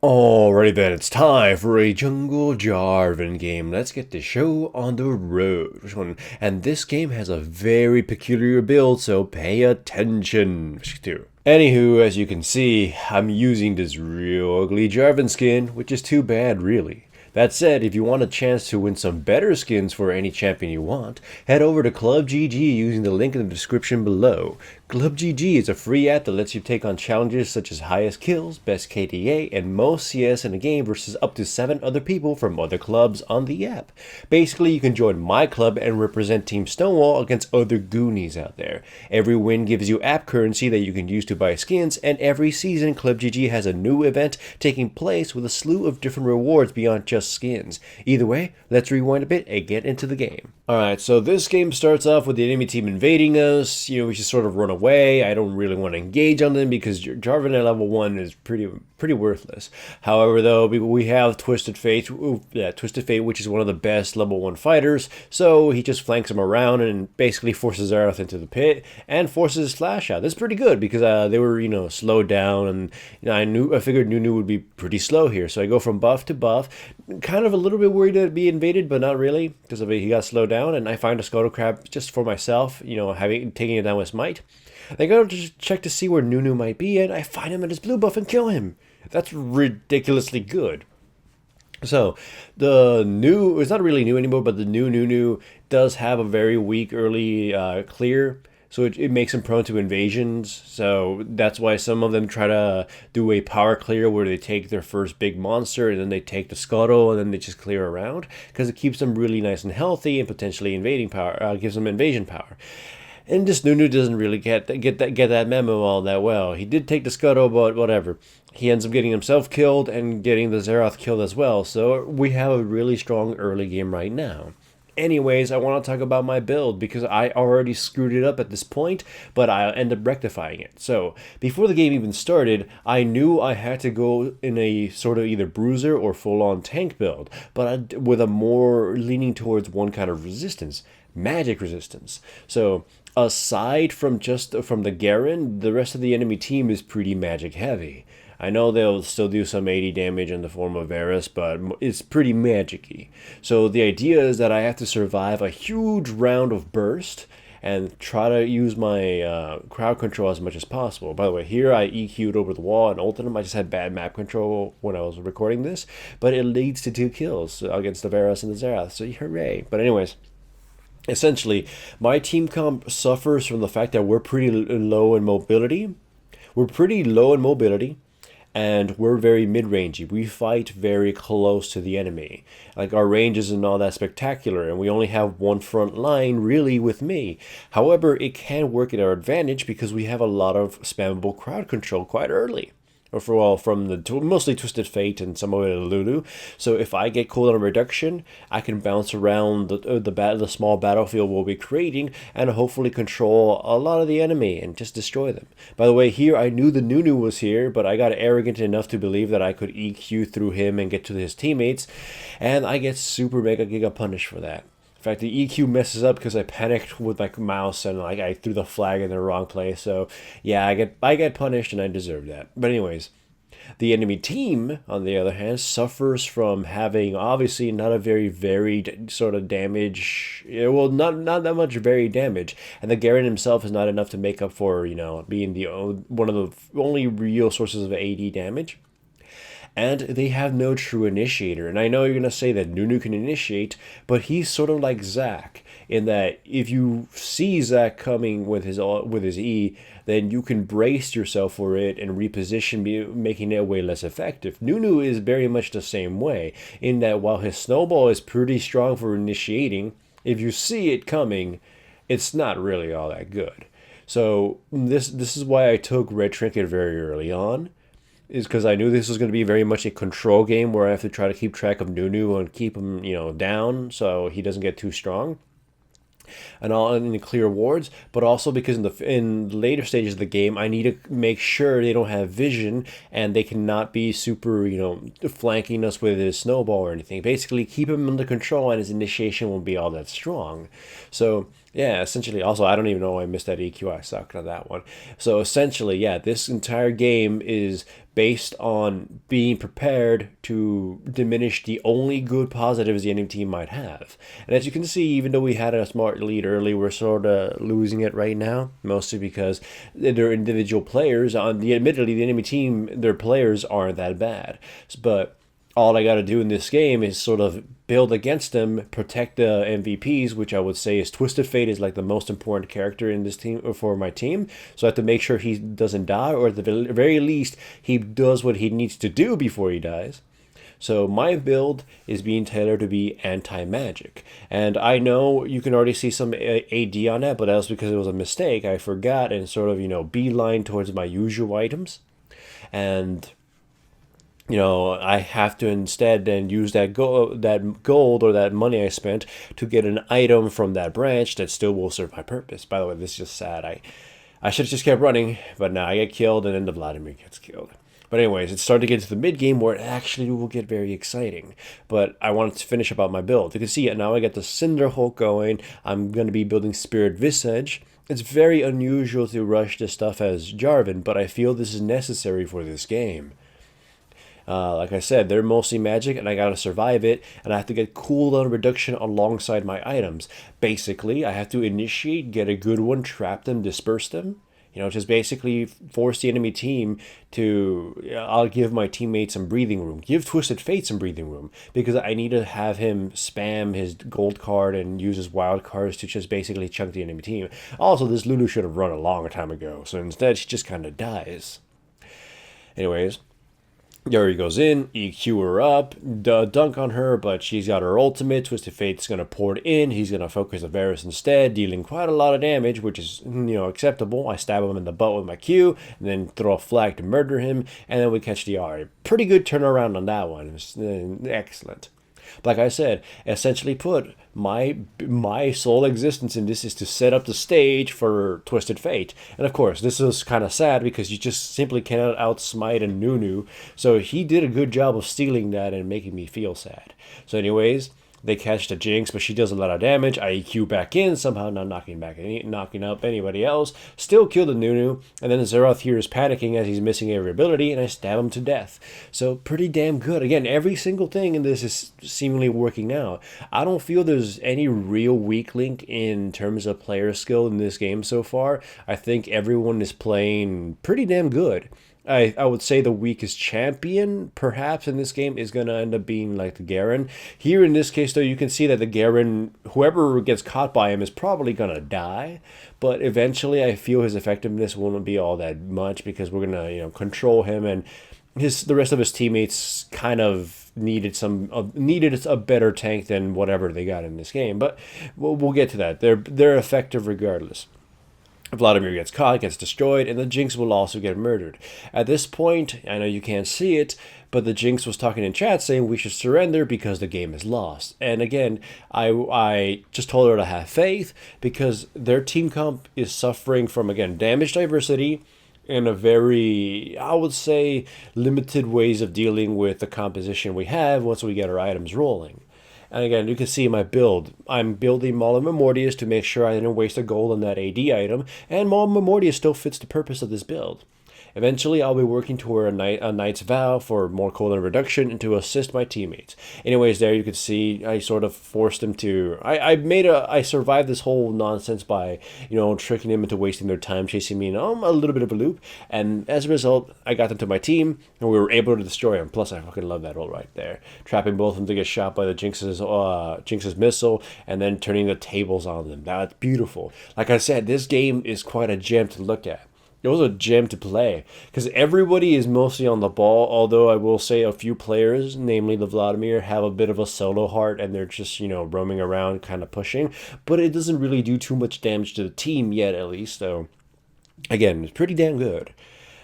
Alrighty then, it's time for a Jungle Jarvan game. Let's get the show on the road. Which one? And this game has a very peculiar build, so pay attention. Anywho, as you can see, I'm using this real ugly Jarvan skin, which is too bad, really. That said, if you want a chance to win some better skins for any champion you want, head over to Club GG using the link in the description below. Club GG is a free app that lets you take on challenges such as highest kills, best KDA, and most CS in a game versus up to 7 other people from other clubs on the app. Basically, you can join my club and represent Team Stonewall against other Goonies out there. Every win gives you app currency that you can use to buy skins, and every season Club GG has a new event taking place with a slew of different rewards beyond just skins. Either way, let's rewind a bit and get into the game. Alright, so this game starts off with the enemy team invading us. We just sort of run away. I don't really want to engage on them because Jarvan at level 1 is pretty worthless. However, though, we have Twisted Fate, which is one of the best level 1 fighters, so he just flanks him around and basically forces Xerath into the pit and forces Slash out. That's pretty good because they were, slowed down, and I figured Nunu would be pretty slow here, so I go from buff to buff. Kind of a little bit worried to be invaded, but not really, because he got slowed down, and I find a Scuttle Crab just for myself, taking it down with Smite. I go to check to see where Nunu might be, and I find him at his blue buff and kill him. That's ridiculously good. So, it's not really new anymore, but the new Nunu does have a very weak early clear, so it makes him prone to invasions. So that's why some of them try to do a power clear where they take their first big monster and then they take the scuttle and then they just clear around, because it keeps them really nice and healthy and potentially invading power, gives them invasion power. And this Nunu doesn't really get that memo all that well. He did take the scuttle, but whatever. He ends up getting himself killed and getting the Xerath killed as well. So we have a really strong early game right now. Anyways, I want to talk about my build because I already screwed it up at this point, but I end up rectifying it. So, before the game even started, I knew I had to go in a sort of either bruiser or full-on tank build, but with a more leaning towards one kind of resistance, magic resistance. So, aside from the Garen, the rest of the enemy team is pretty magic heavy. I know they'll still do some 80 damage in the form of Varus, but it's pretty magic-y. So the idea is that I have to survive a huge round of burst and try to use my crowd control as much as possible. By the way, here I EQ'd over the wall and ulted him. I just had bad map control when I was recording this, but it leads to 2 kills against the Varus and the Xerath, so hooray. But anyways, essentially, my team comp suffers from the fact that we're pretty low in mobility. And we're very mid-rangey. We fight very close to the enemy. Like, our range isn't all that spectacular, and we only have one front line, really, with me. However, it can work in our advantage because we have a lot of spammable crowd control quite early. From mostly Twisted Fate and some of it Lulu. So if I get cooldown reduction, I can bounce around the small battlefield we'll be creating and hopefully control a lot of the enemy and just destroy them. By the way, here I knew the Nunu was here, but I got arrogant enough to believe that I could EQ through him and get to his teammates, and I get super mega giga punished for that. In fact, the EQ messes up because I panicked with my mouse and I threw the flag in the wrong place. So yeah, I get punished and I deserve that. But anyways, the enemy team, on the other hand, suffers from having obviously not a very varied sort of damage. Well, not that much varied damage, and the Garen himself is not enough to make up for being one of the only real sources of AD damage. And they have no true initiator. And I know you're going to say that Nunu can initiate, but he's sort of like Zac, in that if you see Zac coming with his E, then you can brace yourself for it and reposition, making it way less effective. Nunu is very much the same way, in that while his snowball is pretty strong for initiating, if you see it coming, it's not really all that good. So this is why I took Red Trinket very early on, is because I knew this was going to be very much a control game where I have to try to keep track of Nunu and keep him, down so he doesn't get too strong. And all in the clear wards, but also because in the later stages of the game, I need to make sure they don't have vision and they cannot be super, flanking us with his snowball or anything. Basically, keep him under control and his initiation won't be all that strong. So Yeah, essentially. Also, I don't even know why I missed that EQ. I sucked on that one. So essentially, yeah, this entire game is based on being prepared to diminish the only good positives the enemy team might have. And as you can see, even though we had a smart lead early, we're sort of losing it right now, mostly because they're individual players. Admittedly, the enemy team, their players aren't that bad, but all I got to do in this game is sort of build against them, protect the MVPs, which I would say is Twisted Fate is like the most important character in this team for my team. So I have to make sure he doesn't die, or at the very least, he does what he needs to do before he dies. So my build is being tailored to be anti-magic. And I know you can already see some AD on that, but that was because it was a mistake. I forgot and sort of, beeline towards my usual items. And I have to instead then use that gold or that money I spent to get an item from that branch that still will serve my purpose. By the way, this is just sad. I should have just kept running, but now I get killed and then the Vladimir gets killed. But anyways, it's starting to get to the mid game where it actually will get very exciting. But I wanted to finish about my build. You can see it now. I got the Cinder Hulk going. I'm going to be building Spirit Visage. It's very unusual to rush this stuff as Jarvan, but I feel this is necessary for this game. Like I said, they're mostly magic, and I gotta survive it, and I have to get cooldown reduction alongside my items. Basically, I have to initiate, get a good one, trap them, disperse them. Just basically force the enemy team to. I'll give my teammates some breathing room. Give Twisted Fate some breathing room because I need to have him spam his gold card and use his wild cards to just basically chunk the enemy team. Also, this Lulu should have run a long time ago, so instead she just kind of dies. Anyways, there he goes in, EQ her up, dunk on her, but she's got her ultimate. Twisted Fate's going to pour it in. He's going to focus the Varus instead, dealing quite a lot of damage, which is, acceptable. I stab him in the butt with my Q, and then throw a flag to murder him, and then we catch the R. Pretty good turnaround on that one. It was excellent. Like I said, essentially put, my sole existence in this is to set up the stage for Twisted Fate. And of course, this is kind of sad because you just simply cannot outsmite a Nunu. So he did a good job of stealing that and making me feel sad. So anyways, they catch the Jinx, but she does a lot of damage. I EQ back in, somehow not knocking up anybody else. Still kill the Nunu, and then Zeroth here is panicking as he's missing every ability, and I stab him to death. So pretty damn good. Again, every single thing in this is seemingly working out. I don't feel there's any real weak link in terms of player skill in this game so far. I think everyone is playing pretty damn good. I would say the weakest champion, perhaps, in this game is going to end up being like the Garen. Here in this case, though, you can see that the Garen, whoever gets caught by him, is probably going to die. But eventually, I feel his effectiveness won't be all that much because we're going to, control him, and the rest of his teammates kind of needed a better tank than whatever they got in this game. But we'll get to that. They're effective regardless. Vladimir gets caught, gets destroyed, and the Jinx will also get murdered. At this point, I know you can't see it, but the Jinx was talking in chat saying we should surrender because the game is lost. And again, I just told her to have faith because their team comp is suffering from, again, damage diversity and a very, I would say, limited ways of dealing with the composition we have once we get our items rolling. And again, you can see my build. I'm building Maul and Mortius to make sure I didn't waste a gold on that AD item, and Maul and Mortius still fits the purpose of this build. Eventually, I'll be working toward a Knight's Vow for more cooldown reduction and to assist my teammates. Anyways, there you can see I sort of forced them to. I survived this whole nonsense by tricking them into wasting their time chasing me in a little bit of a loop, and as a result, I got them to my team and we were able to destroy them. Plus, I fucking love that roll right there, trapping both of them to get shot by the Jinx's missile and then turning the tables on them. That's beautiful. Like I said, this game is quite a gem to look at. It was a gem to play because everybody is mostly on the ball, although I will say a few players, namely the Vladimir, have a bit of a solo heart and they're just, roaming around kind of pushing, but it doesn't really do too much damage to the team yet, at least. So again, it's pretty damn good.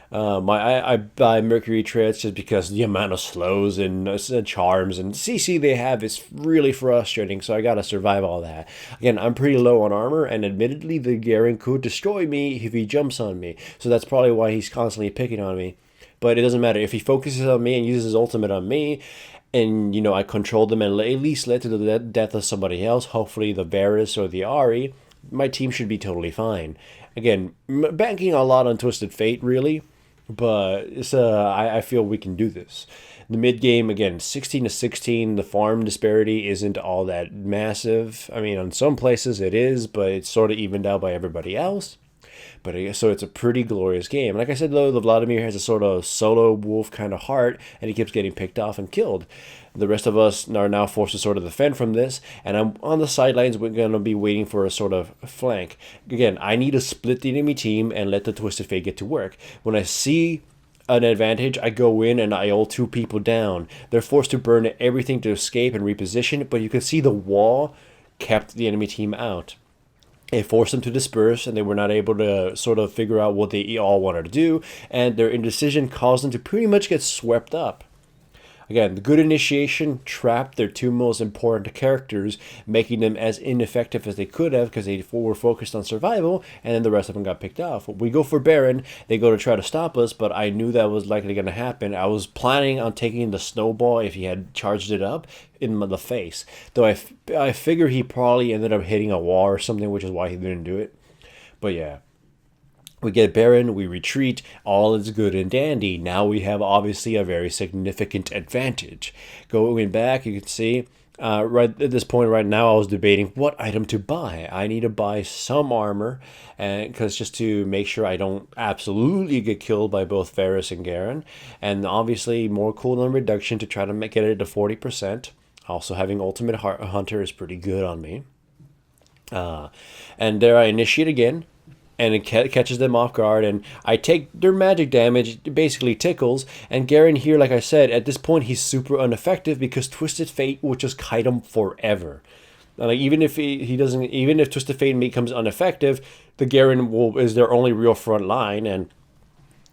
I buy Mercury traits just because the amount of slows and charms and CC they have is really frustrating, so I gotta survive all that. Again, I'm pretty low on armor, and admittedly the Garen could destroy me if he jumps on me, so that's probably why he's constantly picking on me. But it doesn't matter. If he focuses on me and uses his ultimate on me, and I control them and at least led to the death of somebody else, hopefully the Varus or the Ahri, my team should be totally fine. Again, banking a lot on Twisted Fate, really, but I feel we can do this. The mid game, again, 16 to 16. The farm disparity isn't all that massive. I mean, on some places it is, but it's sort of evened out by everybody else. But so it's a pretty glorious game. Like I said, though, the Vladimir has a sort of solo wolf kind of heart, and he keeps getting picked off and killed. The rest of us are now forced to sort of defend from this, and I'm on the sidelines. We're going to be waiting for a sort of flank. Again, I need to split the enemy team and let the Twisted Fate get to work. When I see an advantage, I go in and I ult 2 people down. They're forced to burn everything to escape and reposition, but you can see the wall kept the enemy team out. It forced them to disperse, and they were not able to sort of figure out what they all wanted to do, and their indecision caused them to pretty much get swept up. Again, the good initiation trapped their 2 most important characters, making them as ineffective as they could have because they were focused on survival, and then the rest of them got picked off. We go for Baron, they go to try to stop us, but I knew that was likely going to happen. I was planning on taking the snowball if he had charged it up in the face, though I figure he probably ended up hitting a wall or something, which is why he didn't do it. But yeah. We get Baron, we retreat, all is good and dandy. Now we have obviously a very significant advantage. Going back, you can see, right at this point right now, I was debating what item to buy. I need to buy some armor, and because just to make sure I don't absolutely get killed by both Varus and Garen, and obviously more cooldown reduction to try to get it to 40%. Also having Ultimate Hunter is pretty good on me. And there I initiate again. And it catches them off guard, and I take their magic damage, basically tickles, and Garen here, like I said, at this point he's super ineffective because Twisted Fate will just kite him forever. Like, even if he doesn't, even if Twisted Fate becomes ineffective, the Garen is their only real front line, and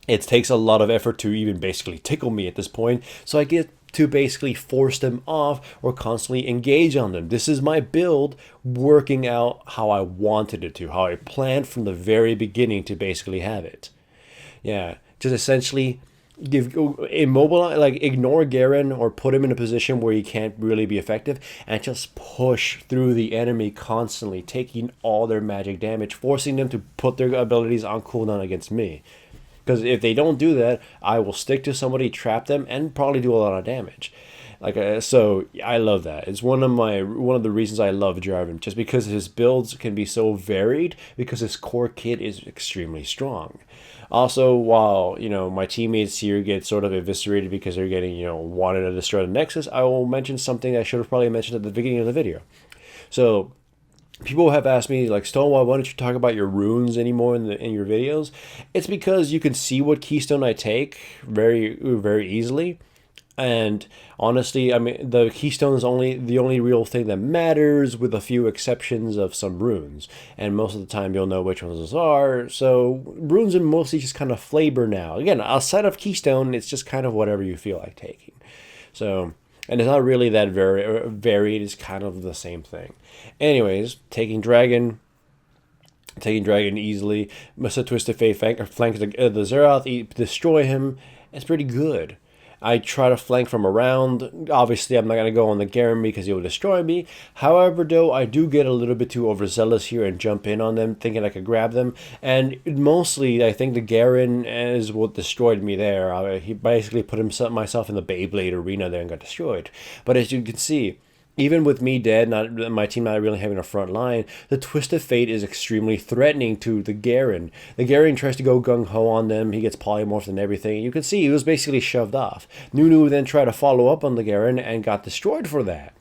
it takes a lot of effort to even basically tickle me at this point, so I get to basically force them off or constantly engage on them. This is my build working out how I wanted it to, how I planned from the very beginning to basically have it. Yeah, just essentially ignore Garen or put him in a position where he can't really be effective, and just push through the enemy constantly, taking all their magic damage, forcing them to put their abilities on cooldown against me. Because if they don't do that, I will stick to somebody, trap them, and probably do a lot of damage. So I love that. It's one of the reasons I love Jarvan, just because his builds can be so varied, because his core kit is extremely strong. Also, while my teammates here get sort of eviscerated because they're getting wanted to destroy the Nexus, I will mention something I should have probably mentioned at the beginning of the video. So people have asked me, like, Stonewall, why don't you talk about your runes anymore in your videos? It's because you can see what keystone I take very, very easily. And honestly, I mean, the keystone is the only real thing that matters, with a few exceptions of some runes. And most of the time, you'll know which ones those are. So runes are mostly just kind of flavor now. Again, outside of keystone, it's just kind of whatever you feel like taking. So, and it's not really that very varied. It's kind of the same thing. Anyways, taking dragon easily. Must have Twisted Fate flank the Zeroth, destroy him. It's pretty good. I try to flank from around. Obviously, I'm not going to go on the Garen because he will destroy me. However, though, I do get a little bit too overzealous here and jump in on them, thinking I could grab them. And mostly, I think the Garen is what destroyed me there. He basically put myself in the Beyblade arena there and got destroyed. But as you can see, even with me dead, my team not really having a front line, the Twisted Fate is extremely threatening to the Garen. The Garen tries to go gung-ho on them. He gets polymorphed and everything. You can see he was basically shoved off. Nunu then tried to follow up on the Garen and got destroyed for that.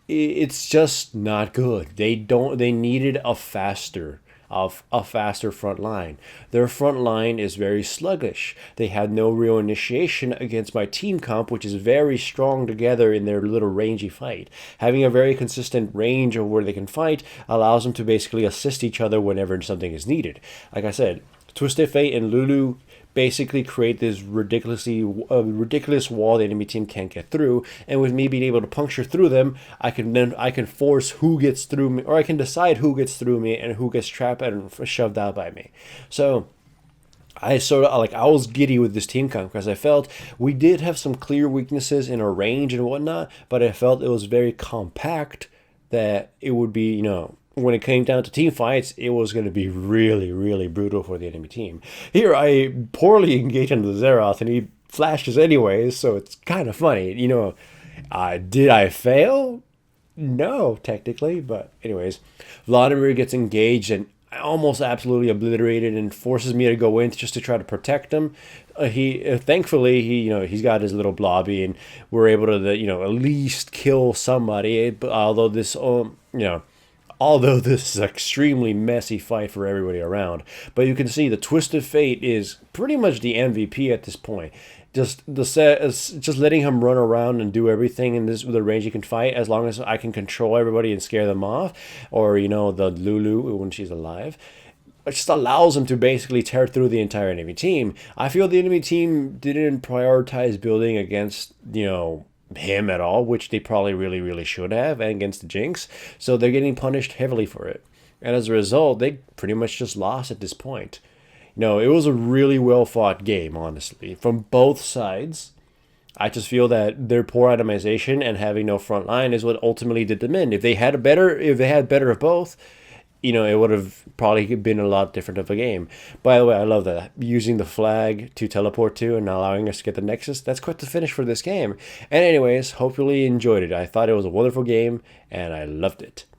It's just not good. They needed a faster front line. Their front line is very sluggish. They had no real initiation against my team comp, which is very strong together in their little rangy fight. Having a very consistent range of where they can fight allows them to basically assist each other whenever something is needed. Like I said, Twisted Fate and Lulu basically create this ridiculous wall the enemy team can't get through, and with me being able to puncture through them, I can force who gets through me, or I can decide who gets through me and who gets trapped and shoved out by me. So I was giddy with this team comp because I felt we did have some clear weaknesses in our range and whatnot, but I felt it was very compact, that it would be when it came down to team fights, it was going to be really, really brutal for the enemy team. Here, I poorly engaged into the Zeroth, and he flashes anyways, so it's kind of funny. Did I fail? No, technically, but anyways, Vladimir gets engaged and almost absolutely obliterated and forces me to go in just to try to protect him. Thankfully he's got his little blobby and we're able to at least kill somebody. But although this is an extremely messy fight for everybody around, but you can see the Twisted Fate is pretty much the MVP at this point. Just letting him run around and do everything in this with the range he can fight, as long as I can control everybody and scare them off, or the Lulu when she's alive. It just allows him to basically tear through the entire enemy team. I feel the enemy team didn't prioritize building against him at all, which they probably really, really should have, and against the Jinx. So they're getting punished heavily for it. And as a result, they pretty much just lost at this point. It was a really well fought game, honestly, from both sides. I just feel that their poor itemization and having no front line is what ultimately did them in. If they had better of both, it would have probably been a lot different of a game. By the way, I love that. Using the flag to teleport to and allowing us to get the Nexus, that's quite the finish for this game. And anyways, hopefully you enjoyed it. I thought it was a wonderful game, and I loved it.